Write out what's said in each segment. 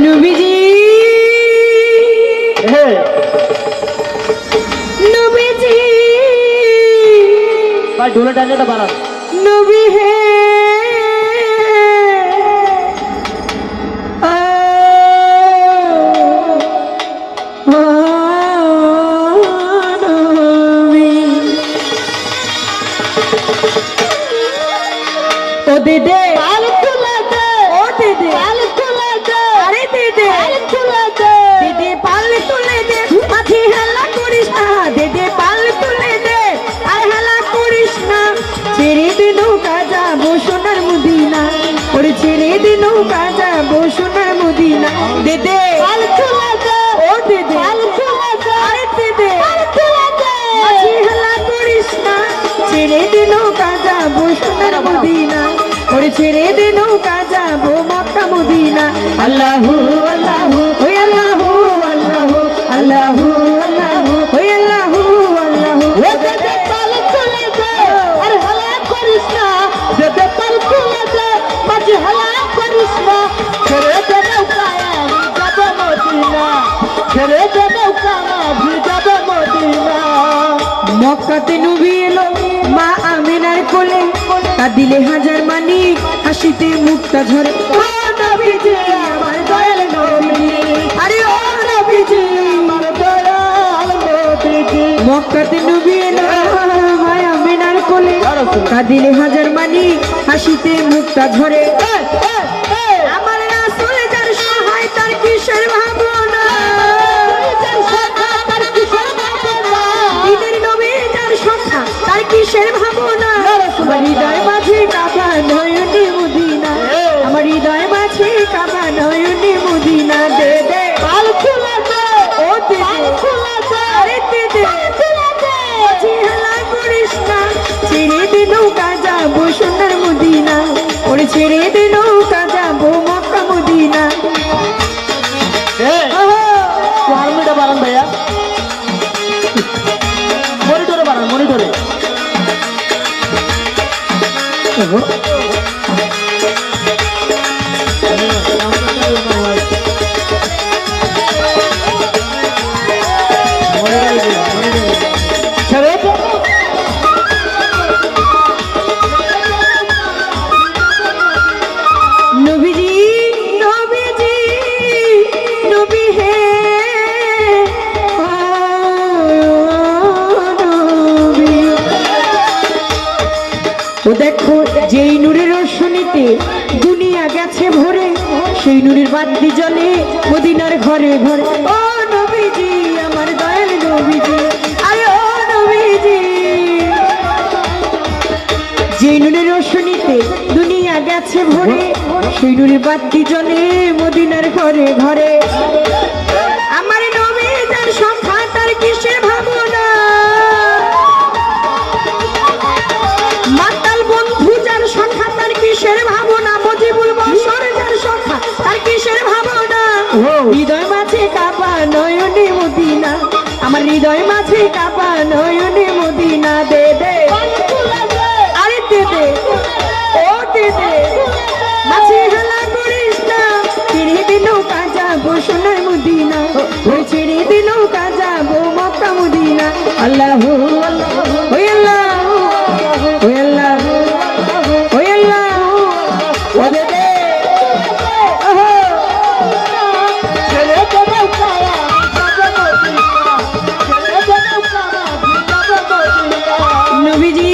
নবীজি নবীজি ভাই ঢোলে টানেটা বাড়ান। নবী হে ও দিদে পাল তুলে দে, ও দিদে পাল তুলে দে, আরে দিদে পাল তুলে দে, দিদে পাল তুলে দে, মাঝি হেলা করিস না, দিদে পাল তুলে দে, আর হেলা করিস না, ছেড়ে দে নৌকা যাবো সোনার মদিনা, ওরে ছেড়ে দে নৌকা যাবো সোনার মদিনা, দিদে পাল তুলে দে, ও দিদে পাল তুলে দে, আরে দিদে পাল তুলে দে, মাঝি হেলা করিস না, ছেড়ে দে নৌকা যাবো সোনার মদিনা, ওরে ছেড়ে দে নৌকা যাবো মক্কা মদিনা। আল্লাহু আল্লাহু ওই আল্লাহু আল্লাহু আল্লাহু আল্লাহু ওই আল্লাহু আল্লাহু ও দে পাল তুলে দে আর হালা করিস না, দে পাল তুলে দে মাঝি হালা করিস না, ছেড়ে দে নৌকা আমি যাবো মদিনা, ছেড়ে দে নৌকা আমি যাবো মদিনা। মক্কাতে নবী এলো মা আমিনার কোলে, কাঁদিলে হাজার মানি হাসিতে মুক্তা ঝরে, ও নবীজি আমার দয়াল নবীজি, আরে ও নবীজি আমার দয়াল নবীজি। মক্কাতে নবী এলো মা আমিনার কোলে, কাঁদিলে হাজার মানি হাসিতে মুক্তা ঝরে, আমার রাসূল যার সহায় তার কিসের ভাবনা, ঈদের নবী যার সখা তার কিসের ভাবনা, আমার হৃদয় মাঝে কাবা নয়নে মদিনা, আমার হৃদয় মাঝে কাবা নয়নে মদিনা, দে দে পাল খুলে দে, ও দে পাল খুলে দে, আরে দে দে পাল খুলে দে, মাঝি হেলা করিস না, ছেড়ে দে নৌকা যাবো সোনার মদিনা, ওরে ছেড়ে দে নৌকা যাবো মক্কা মদিনা। হারমোনিয়ামটা বাড়ান ভাইয়া, মনিটরে বাড়ান, মনিটরে। নবীজি নবীজি নবী হে নবী, ও দেখো যেই নূরের রোশনীতে দুনিয়া গেছে ভরে, সেই নূরের বাতি জ্বলে মদিনার ঘরে ঘরে, ও নবীজি আমার দয়াল নবীজি, আরে ও নবীজি যেই নূরের রোশনীতে দুনিয়া গেছে ভরে, সেই নূরের বাতি জ্বলে মদিনার ঘরে ঘরে, আমার নবী যার সখা তার কিসের ভাবনা, মাতাল বন্ধু যার সখা তার কিসের ভাবনা, মুজিবুল বশর যার সখা তার কিসের ভাবনা, হৃদয় মাঝে কাবা নয়নে মদিনা, আমার হৃদয় মাঝে কাবা নয়নে মদিনা, দে দে আরে দে দে ও দে দে মাঝে হেলা করিস না, ছেড়ে দে নৌকা যাবো সোনার মদিনা, ওই ছেড়ে দে নৌকা যাবো মক্কা মদিনা। আল্লাহু আল্লাহু ওই আল্লাহু ওই আল্লাহু ওই আল্লাহু ও দে দে ছেড়ে দে নৌকা যাবো মদিনা, ছেড়ে দে নৌকা যাবো মদিনা। নবীজি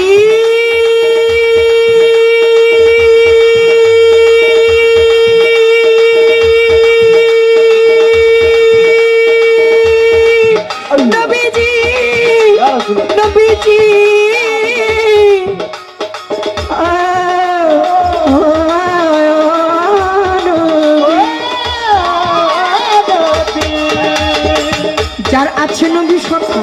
নবীজি নবীজি যার আছে নবী সখা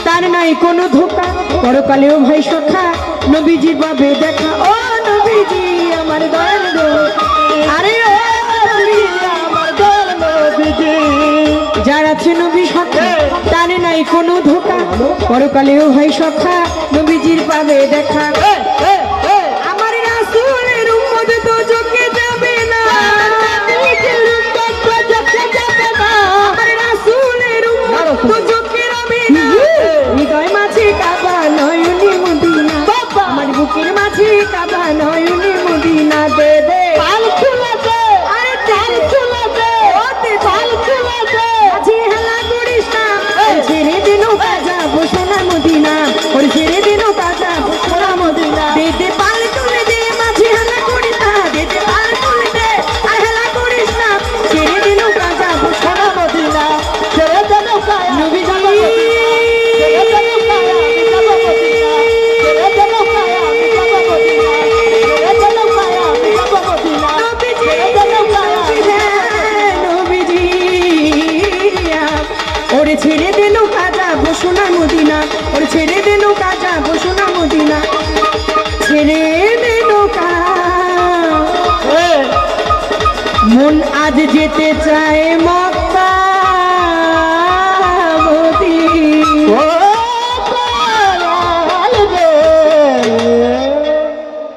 তার নাই কোনো ধোকা, পরকালেও ভাই সখা নবীজির পাবে দেখা, ও নবীজি আমার দয়াল নবী, আরে ও নবীজি আমার দয়াল নবীজি, যার আছে নবী সখা তার নাই কোনো ধোকা, পরকালেও ভাই সখা নবীজির পাবে দেখা, আমার রাসূলের উম্মত তো চোখে যাবে না, নয়নে মদিনা দে দে পাল খুলে দে আরে পাল খুলে দে ও দে পাল খুলে দে মাঝি হেলা করিস না ছেড়ে দিনু কাজা বসোনা মদিনা ওর ছেড়ে দিনু কাজা বসোনা মদিনা দে দে পাল তুলে দে মাঝি হেলা করিস না দে দে পাল তুলে দে আর হেলা করিস না ছেড়ে দিনু কাজা বসোনা মদিনা ছেড়ে দে নৌকায় আমি যাব মদিনা। ছেড়ে দে নৌকায় আমি যাব মদিনা। ওরে ছেড়ে দিল কাজা বসোনা মদিনা ওরে ছেড়ে দিল কাজা বসোনা মদিনা ছেড়ে দিল মন আজ যেতে চায় মক্কা